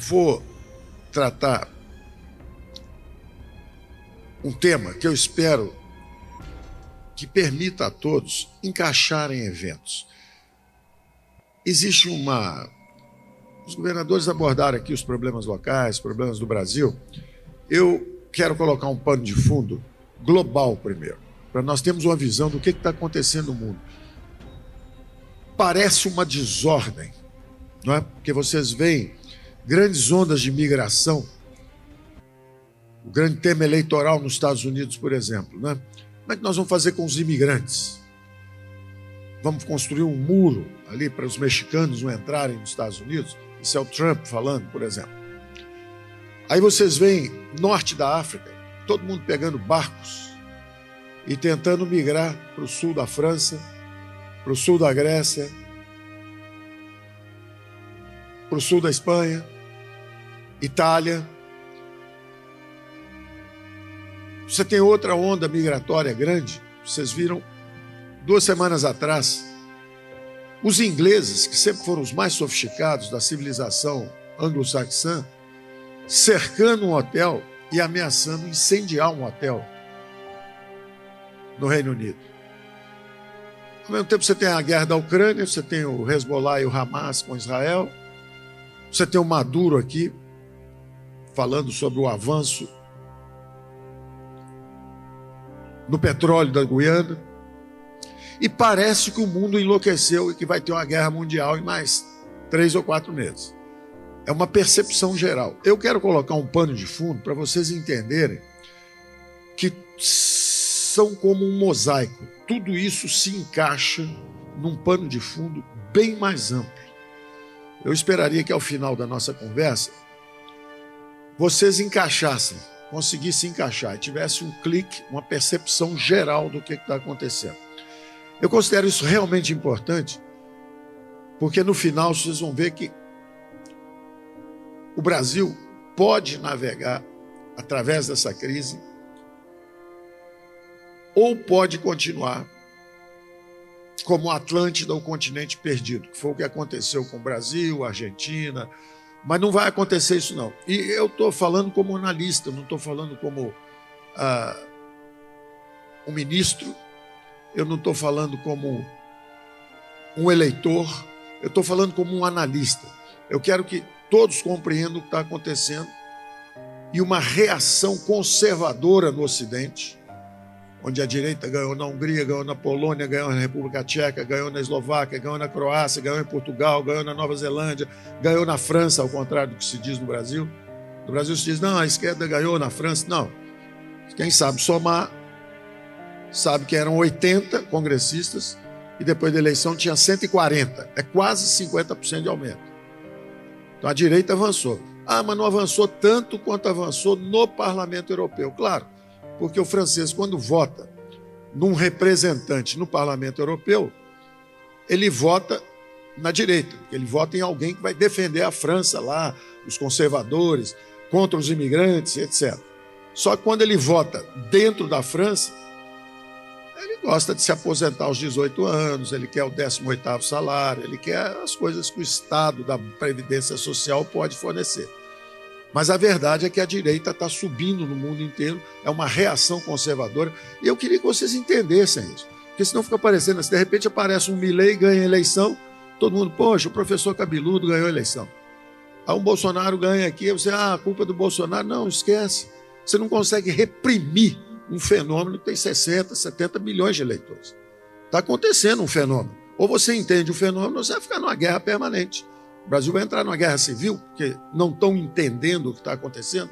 vou tratar um tema que eu espero que permita a todos encaixarem eventos. Existe os governadores abordaram aqui os problemas locais, problemas do Brasil. Eu quero colocar um pano de fundo global primeiro, para nós termos uma visão do que está acontecendo no mundo. Parece uma desordem, não é? Porque vocês veem grandes ondas de migração, o grande tema eleitoral nos Estados Unidos, por exemplo, né? Como é que nós vamos fazer com os imigrantes? Vamos construir um muro ali para os mexicanos não entrarem nos Estados Unidos? Isso é o Trump falando, por exemplo. Aí vocês veem norte da África, todo mundo pegando barcos e tentando migrar para o sul da França, para o sul da Grécia, para o sul da Espanha, Itália. Você tem outra onda migratória grande. Vocês viram 2 semanas atrás, os ingleses, que sempre foram os mais sofisticados da civilização anglo-saxã, cercando um hotel e ameaçando incendiar um hotel no Reino Unido. Ao mesmo tempo você tem a guerra da Ucrânia, você tem o Hezbollah e o Hamas com Israel, você tem o Maduro aqui, falando sobre o avanço no petróleo da Guiana, e parece que o mundo enlouqueceu e que vai ter uma guerra mundial em mais 3 ou 4 meses. É uma percepção geral. Eu quero colocar um pano de fundo para vocês entenderem que são como um mosaico. Tudo isso se encaixa num pano de fundo bem mais amplo. Eu esperaria que ao final da nossa conversa vocês encaixassem, conseguissem encaixar e tivesse um clique, uma percepção geral do que está acontecendo. Eu considero isso realmente importante, porque no final vocês vão ver que o Brasil pode navegar através dessa crise ou pode continuar como Atlântida, o continente perdido, que foi o que aconteceu com o Brasil, a Argentina, mas não vai acontecer isso não. E eu estou falando como analista, não estou falando como um ministro, eu não estou falando como um eleitor, eu estou falando como um analista. Eu quero que todos compreendam o que está acontecendo e uma reação conservadora no Ocidente, onde a direita ganhou na Hungria, ganhou na Polônia, ganhou na República Tcheca, ganhou na Eslováquia, ganhou na Croácia, ganhou em Portugal, ganhou na Nova Zelândia, ganhou na França, ao contrário do que se diz no Brasil. No Brasil se diz, não, a esquerda ganhou na França. Não. Quem sabe somar, sabe que eram 80 congressistas e depois da eleição tinha 140. É quase 50% de aumento. Então a direita avançou. Ah, mas não avançou tanto quanto avançou no Parlamento Europeu. Claro, porque o francês, quando vota num representante no Parlamento Europeu, ele vota na direita, ele vota em alguém que vai defender a França lá, os conservadores, contra os imigrantes, etc. Só que quando ele vota dentro da França, ele gosta de se aposentar aos 18 anos, ele quer o 18º salário, ele quer as coisas que o Estado da Previdência Social pode fornecer. Mas a verdade é que a direita está subindo no mundo inteiro, é uma reação conservadora, e eu queria que vocês entendessem isso, porque senão fica parecendo assim, de repente aparece um Milei, ganha a eleição, todo mundo, poxa, o professor cabeludo ganhou a eleição. Aí um Bolsonaro ganha aqui, você, a culpa é do Bolsonaro. Não, esquece. Você não consegue reprimir um fenômeno que tem 60, 70 milhões de eleitores. Está acontecendo um fenômeno. Ou você entende o fenômeno, ou você vai ficar numa guerra permanente. O Brasil vai entrar numa guerra civil, porque não estão entendendo o que está acontecendo.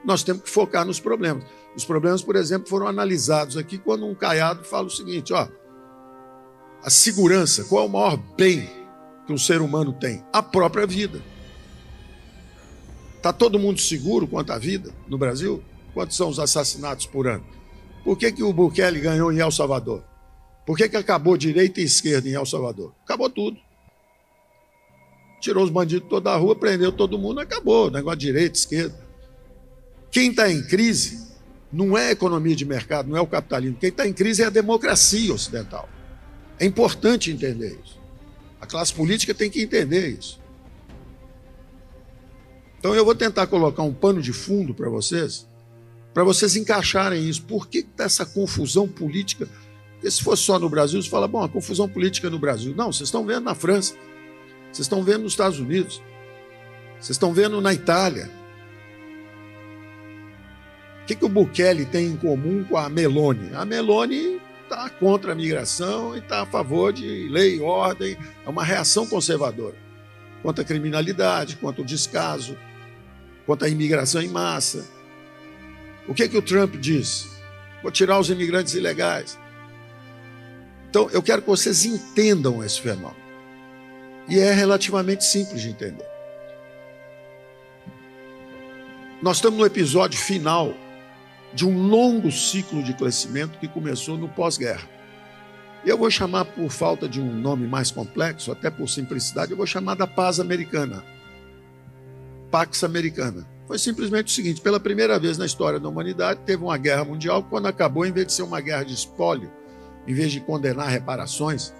Nós temos que focar nos problemas. Os problemas, por exemplo, foram analisados aqui quando um Caiado fala o seguinte, ó, a segurança, qual é o maior bem que um ser humano tem? A própria vida. Está todo mundo seguro quanto à vida no Brasil? Quantos são os assassinatos por ano? Por que o Bukele ganhou em El Salvador? Por que acabou direita e esquerda em El Salvador? Acabou tudo. Tirou os bandidos toda a rua, prendeu todo mundo, acabou. Negócio de direita, esquerda. Quem está em crise não é a economia de mercado, não é o capitalismo. Quem está em crise é a democracia ocidental. É importante entender isso. A classe política tem que entender isso. Então eu vou tentar colocar um pano de fundo para vocês encaixarem isso. Por que está essa confusão política? Porque se fosse só no Brasil, você fala, bom, a confusão política no Brasil. Não, vocês estão vendo na França, vocês estão vendo nos Estados Unidos, vocês estão vendo na Itália. O que o Bukele tem em comum com a Meloni? A Meloni está contra a migração e está a favor de lei e ordem, é uma reação conservadora contra a criminalidade, contra o descaso, contra a imigração em massa. O que o Trump diz? Vou tirar os imigrantes ilegais. Então, eu quero que vocês entendam esse fenômeno. E é relativamente simples de entender. Nós estamos no episódio final de um longo ciclo de crescimento que começou no pós-guerra. E eu vou chamar, por falta de um nome mais complexo, até por simplicidade, eu vou chamar da paz americana. Pax Americana. Foi simplesmente o seguinte, pela primeira vez na história da humanidade, teve uma guerra mundial, quando acabou, em vez de ser uma guerra de espólio, em vez de condenar reparações,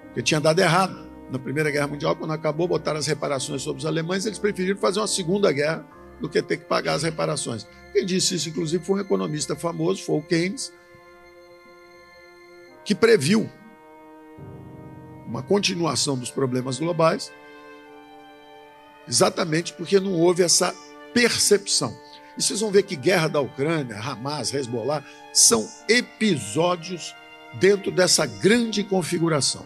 porque tinha dado errado. Na Primeira Guerra Mundial, quando acabou, botaram as reparações sobre os alemães, eles preferiram fazer uma segunda guerra do que ter que pagar as reparações. Quem disse isso, inclusive, foi um economista famoso, foi o Keynes, que previu uma continuação dos problemas globais, exatamente porque não houve essa percepção. E vocês vão ver que guerra da Ucrânia, Hamas, Hezbollah, são episódios dentro dessa grande configuração.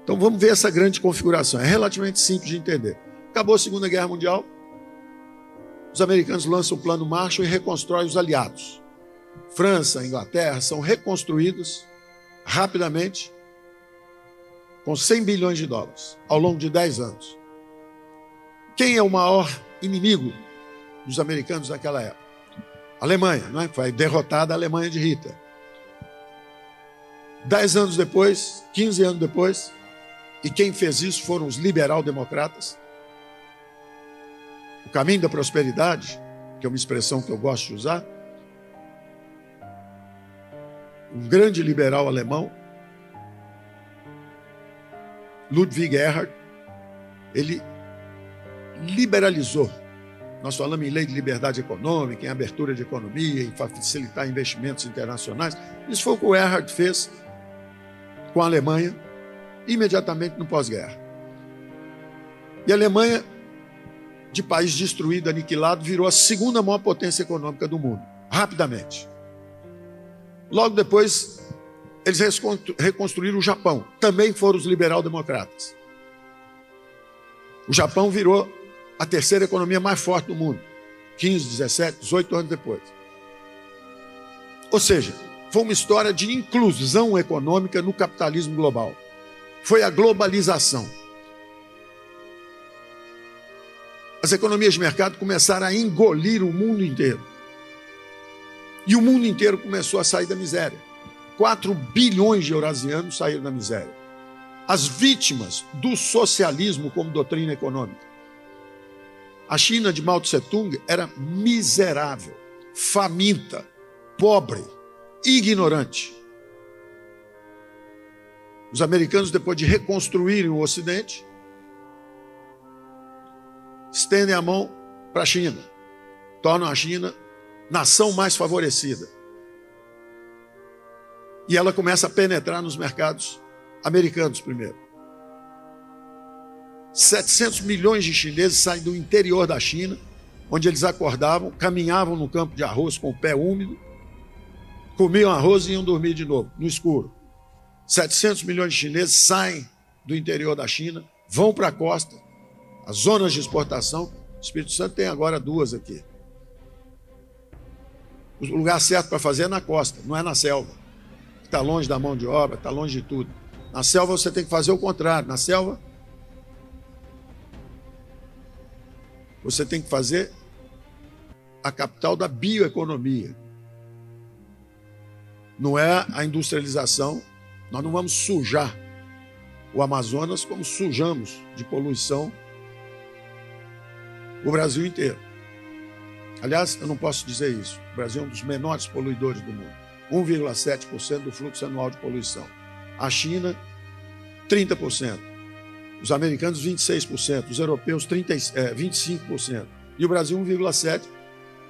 Então vamos ver essa grande configuração. É relativamente simples de entender. Acabou a Segunda Guerra Mundial, os americanos lançam o Plano Marshall e reconstroem os aliados. França, Inglaterra são reconstruídos rapidamente com 100 bilhões de dólares ao longo de 10 anos. Quem é o maior inimigo dos americanos naquela época? A Alemanha, não é? Foi derrotada a Alemanha de Hitler. 10 anos depois, 15 anos depois, e quem fez isso foram os liberal-democratas. O caminho da prosperidade, que é uma expressão que eu gosto de usar, um grande liberal alemão, Ludwig Erhard, ele liberalizou. Nós falamos em lei de liberdade econômica, em abertura de economia, em facilitar investimentos internacionais. Isso foi o que o Erhard fez com a Alemanha, imediatamente no pós-guerra. E a Alemanha, de país destruído, aniquilado, virou a segunda maior potência econômica do mundo, rapidamente. Logo depois, eles reconstruíram o Japão. Também foram os liberal-democratas. O Japão virou a terceira economia mais forte do mundo, 15, 17, 18 anos depois. Ou seja, foi uma história de inclusão econômica no capitalismo global. Foi a globalização. As economias de mercado começaram a engolir o mundo inteiro. E o mundo inteiro começou a sair da miséria. 4 bilhões de eurasianos saíram da miséria. As vítimas do socialismo como doutrina econômica. A China de Mao Tse-tung era miserável, faminta, pobre, ignorante. Os americanos, depois de reconstruírem o Ocidente, estendem a mão para a China, tornam a China nação mais favorecida. E ela começa a penetrar nos mercados americanos primeiro. 700 milhões de chineses saem do interior da China, onde eles acordavam, caminhavam no campo de arroz com o pé úmido, comiam arroz e iam dormir de novo, no escuro. 700 milhões de chineses saem do interior da China, vão para a costa, as zonas de exportação. O Espírito Santo tem agora 2 aqui. O lugar certo para fazer é na costa, não é na selva. Está longe da mão de obra, está longe de tudo. Na selva você tem que fazer o contrário. Na selva, você tem que fazer a capital da bioeconomia. Não é a industrialização. Nós não vamos sujar o Amazonas como sujamos de poluição o Brasil inteiro. Aliás, eu não posso dizer isso. O Brasil é um dos menores poluidores do mundo. 1,7% do fluxo anual de poluição. A China, 30%. Os americanos, 26%. Os europeus, 25%. E o Brasil 1,7,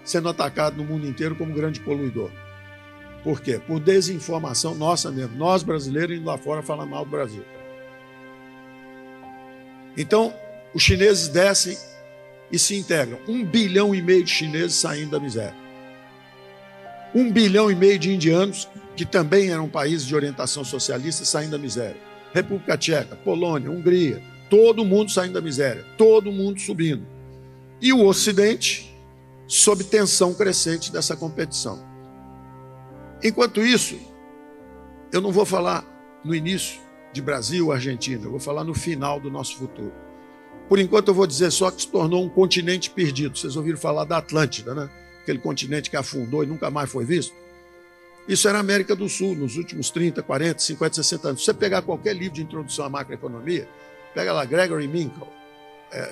sendo atacado no mundo inteiro como grande poluidor. Por quê? Por desinformação nossa mesmo. Nós, brasileiros, indo lá fora falar mal do Brasil. Então, os chineses descem e se integram. 1,5 bilhão de chineses saindo da miséria. 1,5 bilhão de indianos, que também eram países de orientação socialista, saindo da miséria. República Tcheca, Polônia, Hungria, todo mundo saindo da miséria, todo mundo subindo. E o Ocidente sob tensão crescente dessa competição. Enquanto isso, eu não vou falar no início de Brasil, Argentina, eu vou falar no final do nosso futuro. Por enquanto eu vou dizer só que se tornou um continente perdido. Vocês ouviram falar da Atlântida, né? Aquele continente que afundou e nunca mais foi visto. Isso era a América do Sul, nos últimos 30, 40, 50, 60 anos. Se você pegar qualquer livro de introdução à macroeconomia, pega lá Gregory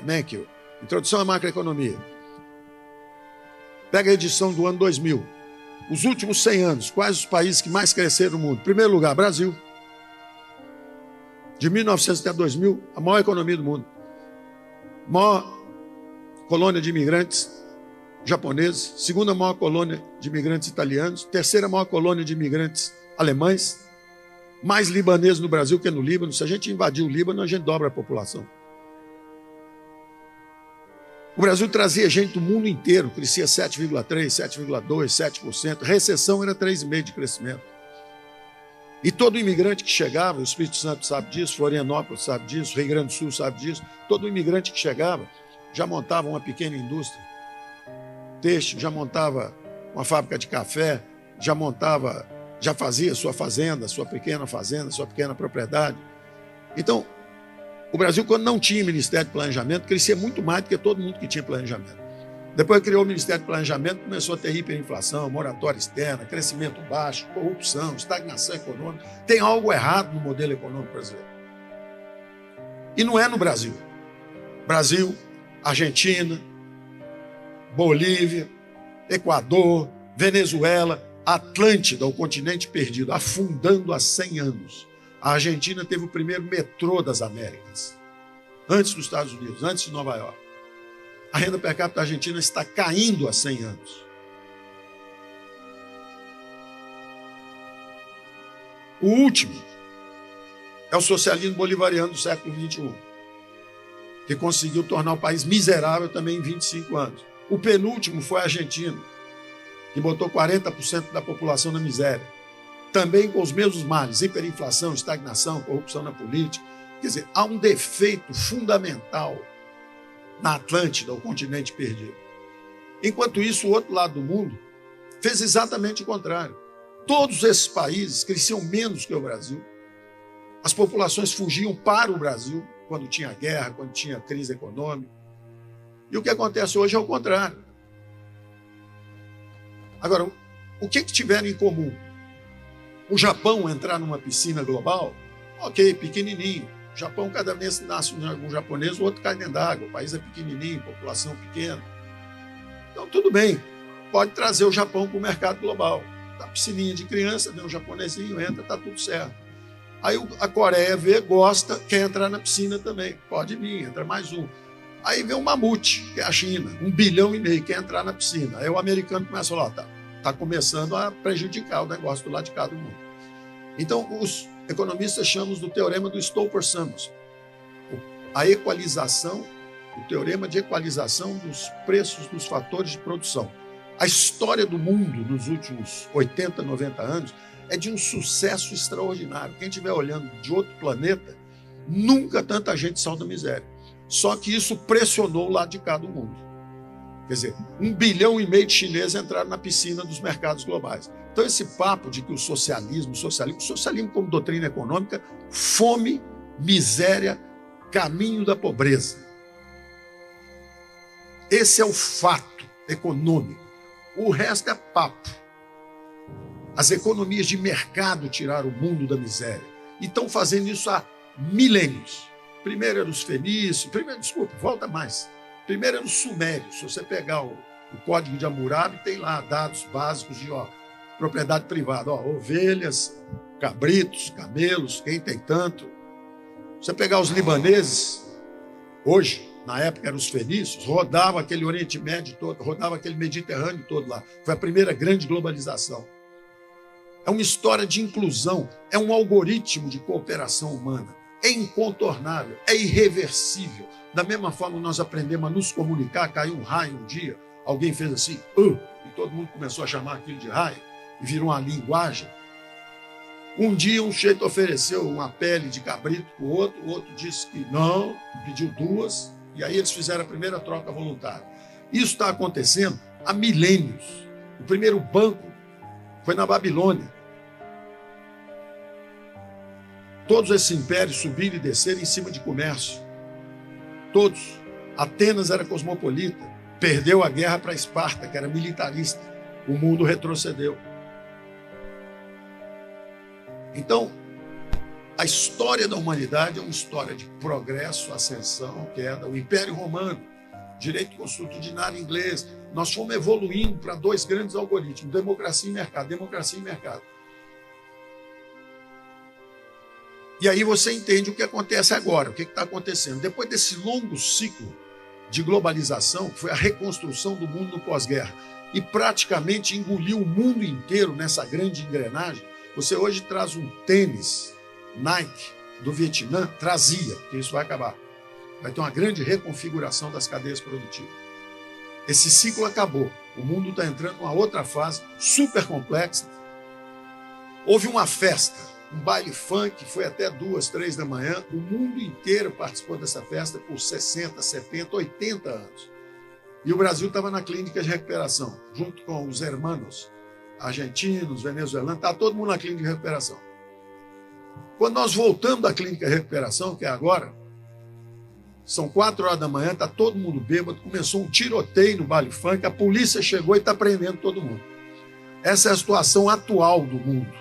Mankiw, Introdução à Macroeconomia. Pega a edição do ano 2000. Os últimos 100 anos, quais os países que mais cresceram no mundo? Em primeiro lugar, Brasil. De 1900 até 2000, a maior economia do mundo. Maior colônia de imigrantes japoneses, segunda maior colônia de imigrantes italianos, terceira maior colônia de imigrantes alemães, mais libaneses no Brasil que no Líbano. Se a gente invadir o Líbano, a gente dobra a população. O Brasil trazia gente do mundo inteiro, crescia 7,3%, 7,2%, 7%. Recessão era 3,5% de crescimento. E todo imigrante que chegava, o Espírito Santo sabe disso, Florianópolis sabe disso, Rio Grande do Sul sabe disso, todo imigrante que chegava já montava uma pequena indústria têxtil, já montava uma fábrica de café, já fazia sua fazenda, sua pequena propriedade. Então, o Brasil, quando não tinha Ministério de Planejamento, crescia muito mais do que todo mundo que tinha planejamento. Depois criou o Ministério de Planejamento, começou a ter hiperinflação, moratória externa, crescimento baixo, corrupção, estagnação econômica. Tem algo errado no modelo econômico brasileiro. E não é no Brasil. Brasil, Argentina, Bolívia, Equador, Venezuela, Atlântida, o continente perdido, afundando há 100 anos. A Argentina teve o primeiro metrô das Américas, antes dos Estados Unidos, antes de Nova York. A renda per capita da Argentina está caindo há 100 anos. O último é o socialismo bolivariano do século XXI, que conseguiu tornar o país miserável também em 25 anos. O penúltimo foi a Argentina, que botou 40% da população na miséria. Também com os mesmos males, hiperinflação, estagnação, corrupção na política. Quer dizer, há um defeito fundamental na Atlântida, o continente perdido. Enquanto isso, o outro lado do mundo fez exatamente o contrário. Todos esses países cresciam menos que o Brasil. As populações fugiam para o Brasil quando tinha guerra, quando tinha crise econômica. E o que acontece hoje é o contrário. Agora, o que tiveram em comum? O Japão entrar numa piscina global, ok, pequenininho. O Japão, cada mês nasce um japonês, o outro cai dentro d'água. O país é pequenininho, população pequena. Então, tudo bem. Pode trazer o Japão para o mercado global. Tá piscininha de criança, vem um japonesinho, entra, tá tudo certo. Aí a Coreia vê, gosta, quer entrar na piscina também. Pode vir, entra mais um. Aí vem o mamute, que é a China, 1,5 bilhão, quer entrar na piscina. Aí o americano começa a falar, tá começando a prejudicar o negócio do lado de cá do mundo. Então, os economistas chamam do teorema do Stolper-Samuelson. A equalização, o teorema de equalização dos preços dos fatores de produção. A história do mundo nos últimos 80, 90 anos é de um sucesso extraordinário. Quem estiver olhando de outro planeta, nunca tanta gente saiu da miséria. Só que isso pressionou o lado de cá do mundo. Quer dizer, 1,5 bilhão de chineses entraram na piscina dos mercados globais. Então, esse papo de que o socialismo como doutrina econômica, fome, miséria, caminho da pobreza. Esse é o fato econômico. O resto é papo. As economias de mercado tiraram o mundo da miséria. E estão fazendo isso há milênios. Primeiro era os fenícios, volta mais. Primeiro era os sumérios. Se você pegar o Código de Hammurabi, tem lá dados básicos de propriedade privada. Ovelhas, cabritos, camelos, quem tem tanto. Se você pegar os libaneses, hoje, na época eram os fenícios, rodava aquele Oriente Médio todo, rodava aquele Mediterrâneo todo lá. Foi a primeira grande globalização. É uma história de inclusão, é um algoritmo de cooperação humana. É incontornável, é irreversível. Da mesma forma, nós aprendemos a nos comunicar, caiu um raio um dia, alguém fez assim, e todo mundo começou a chamar aquilo de raio, e virou uma linguagem. Um dia um sujeito ofereceu uma pele de cabrito para o outro disse que não, pediu duas, e aí eles fizeram a primeira troca voluntária. Isso está acontecendo há milênios. O primeiro banco foi na Babilônia. Todos esses impérios subiram e desceram em cima de comércio. Todos. Atenas era cosmopolita. Perdeu a guerra para Esparta, que era militarista. O mundo retrocedeu. Então, a história da humanidade é uma história de progresso, ascensão, queda. O Império Romano, direito constitucionário inglês. Nós fomos evoluindo para dois grandes algoritmos, democracia e mercado, democracia e mercado. E aí você entende o que acontece agora, o que está acontecendo. Depois desse longo ciclo de globalização, que foi a reconstrução do mundo no pós-guerra, e praticamente engoliu o mundo inteiro nessa grande engrenagem. Você hoje traz um tênis Nike do Vietnã, trazia, porque isso vai acabar. Vai ter uma grande reconfiguração das cadeias produtivas. Esse ciclo acabou. O mundo está entrando numa outra fase super complexa. Houve uma festa, um baile funk, foi até 2, 3 da manhã. O mundo inteiro participou dessa festa por 60, 70, 80 anos. E o Brasil estava na clínica de recuperação, junto com os hermanos argentinos, venezuelanos, está todo mundo na clínica de recuperação. Quando nós voltamos da clínica de recuperação, que é agora, são 4 horas da manhã, está todo mundo bêbado, começou um tiroteio no baile funk, a polícia chegou e está prendendo todo mundo. Essa é a situação atual do mundo.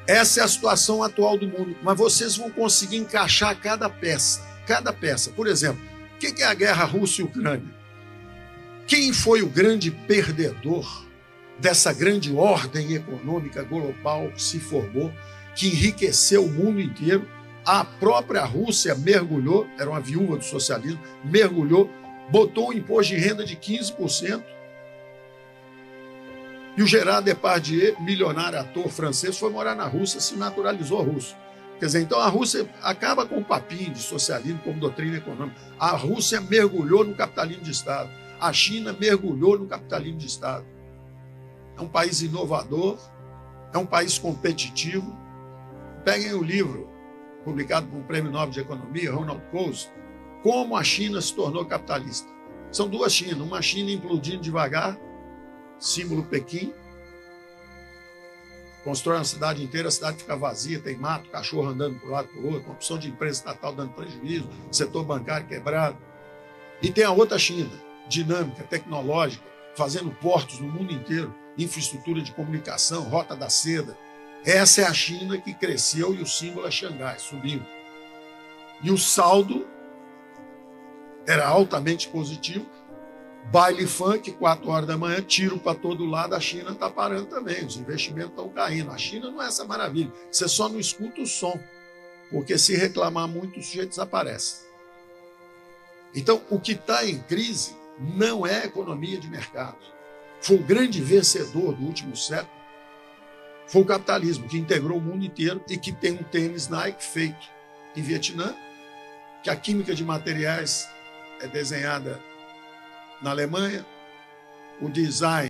Essa é a situação atual do mundo. Mas vocês vão conseguir encaixar cada peça. Cada peça. Por exemplo, o que é a guerra Rússia e Ucrânia? Quem foi o grande perdedor dessa grande ordem econômica global que se formou, que enriqueceu o mundo inteiro? A própria Rússia mergulhou, era uma viúva do socialismo, mergulhou, botou um imposto de renda de 15%. E o Gerard Depardieu, milionário ator francês, foi morar na Rússia, se naturalizou russo. Quer dizer, então a Rússia acaba com o papinho de socialismo como doutrina econômica. A Rússia mergulhou no capitalismo de Estado. A China mergulhou no capitalismo de Estado. É um país inovador, é um país competitivo. Peguem o livro, publicado por um prêmio Nobel de Economia, Ronald Coase, Como a China se tornou capitalista. São duas Chinas, uma China implodindo devagar, símbolo Pequim, constrói uma cidade inteira, a cidade fica vazia, tem mato, cachorro andando para um lado para o outro, uma opção de empresa estatal dando prejuízo, setor bancário quebrado. E tem a outra China, dinâmica, tecnológica, fazendo portos no mundo inteiro, infraestrutura de comunicação, rota da seda. Essa é a China que cresceu e o símbolo é Xangai, subiu. E o saldo era altamente positivo. Baile funk, 4 horas da manhã, tiro para todo lado, a China está parando também, os investimentos estão caindo. A China não é essa maravilha, você só não escuta o som, porque se reclamar muito, o sujeito desaparece. Então, o que está em crise não é a economia de mercado. Foi o grande vencedor do último século, foi o capitalismo, que integrou o mundo inteiro e que tem um tênis Nike feito em Vietnã, que a química de materiais é desenhada na Alemanha, o design